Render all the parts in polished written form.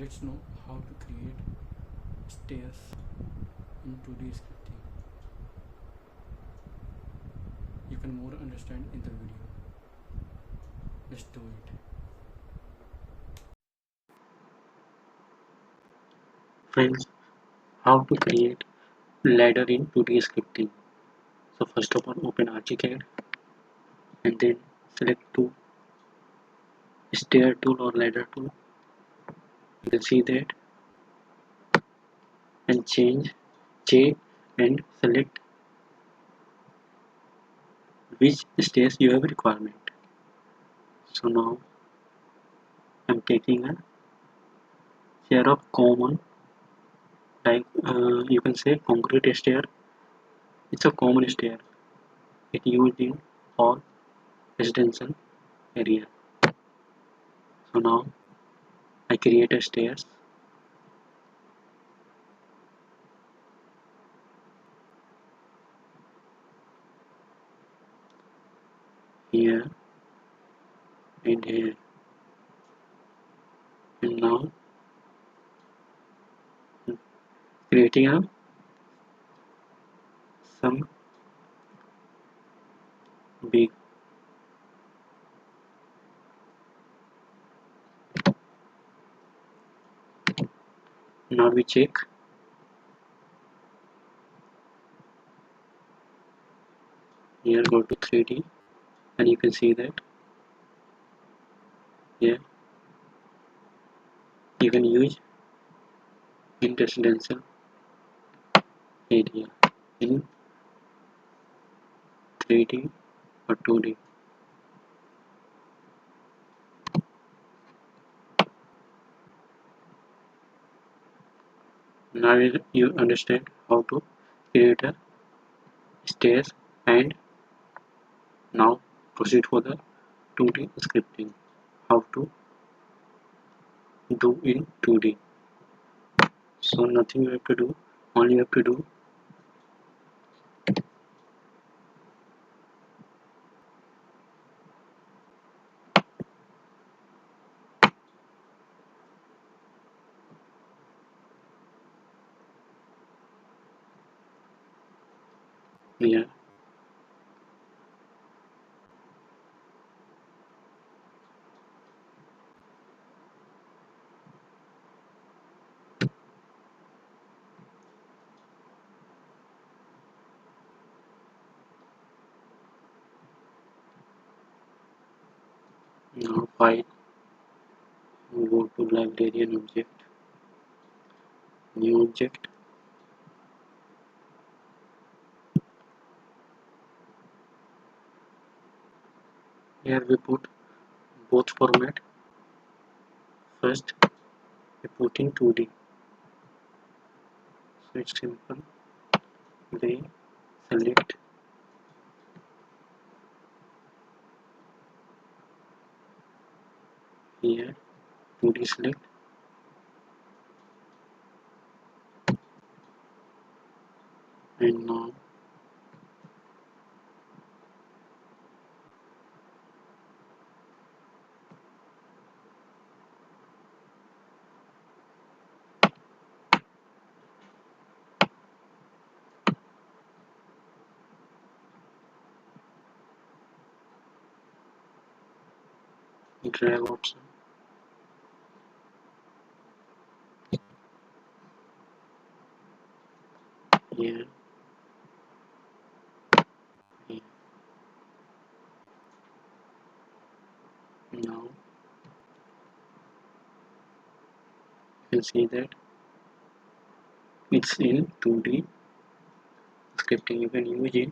let's know how to create stairs in 2D scripting. You can more understand in the video. Let's do it. Friends, how to create ladder in 2D scripting. So first of all, open Archicad and then select to stair tool or ladder tool. You can see that, and check and select which stairs you have requirement. So now I'm taking a chair of common, like you can say concrete stair. It's a common stair. It used in all residential area. So now I create a stairs. Here and here, and now creating a some big. Now we check. Here go to 3D and you can see that here you can use in residential area in 3D or 2D. Now you understand how to create a stairs, and now proceed for the 2D scripting. How to do in 2D. So nothing you have to do, all you have to do here. Now file, go to librarian object, new object. Here we put both format. First we put in 2D. So it's simple. We select here 2D select, and now drag option. Here, here. Now you can see that it's in 2D scripting. You can use in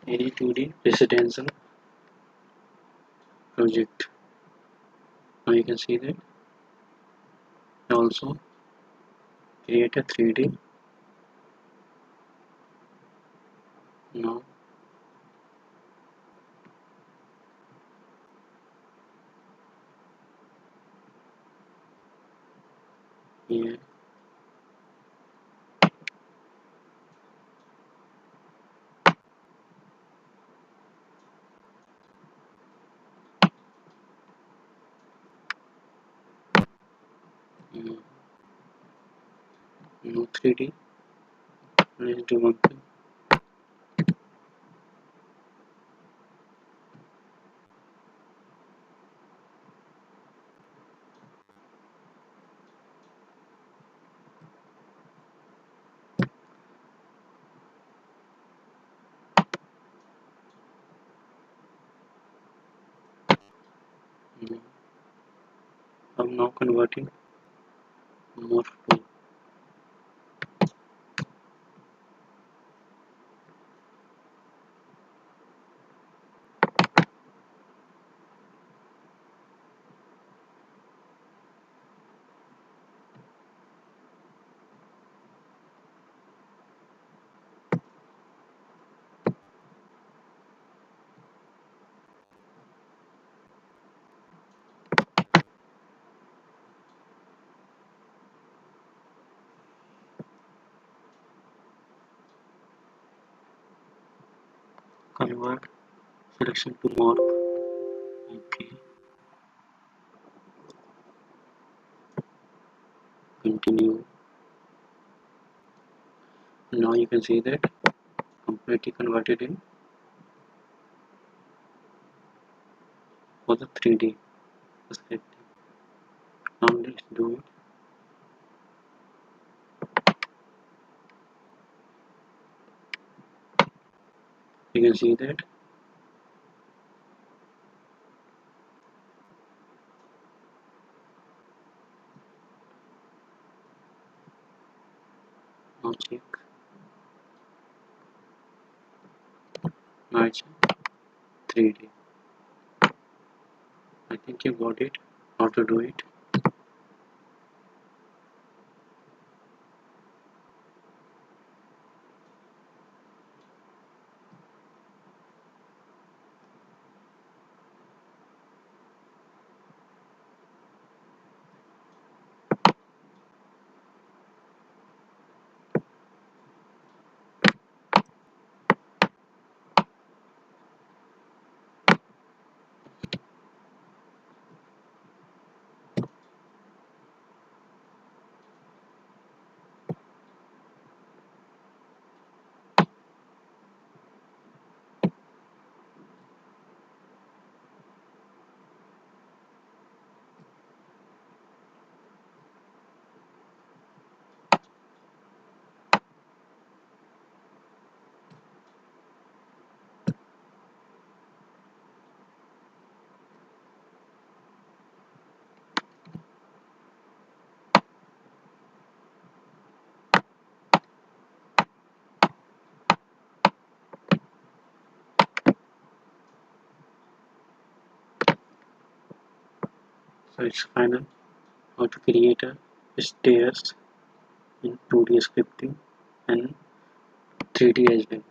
any 2D residential project. Now you can see that. Also create a 3D. Now here, No 3D. Let's do one thing. I'm now converting morph to convert selection to morph. Okay, continue. Now you can see that completely converted in for the 3D perspective. Now let's do it. You can see that. Now check. Now it's 3D. I think you got it. How to do it. So it's final. How to create a stairs in 2D scripting and 3D as well.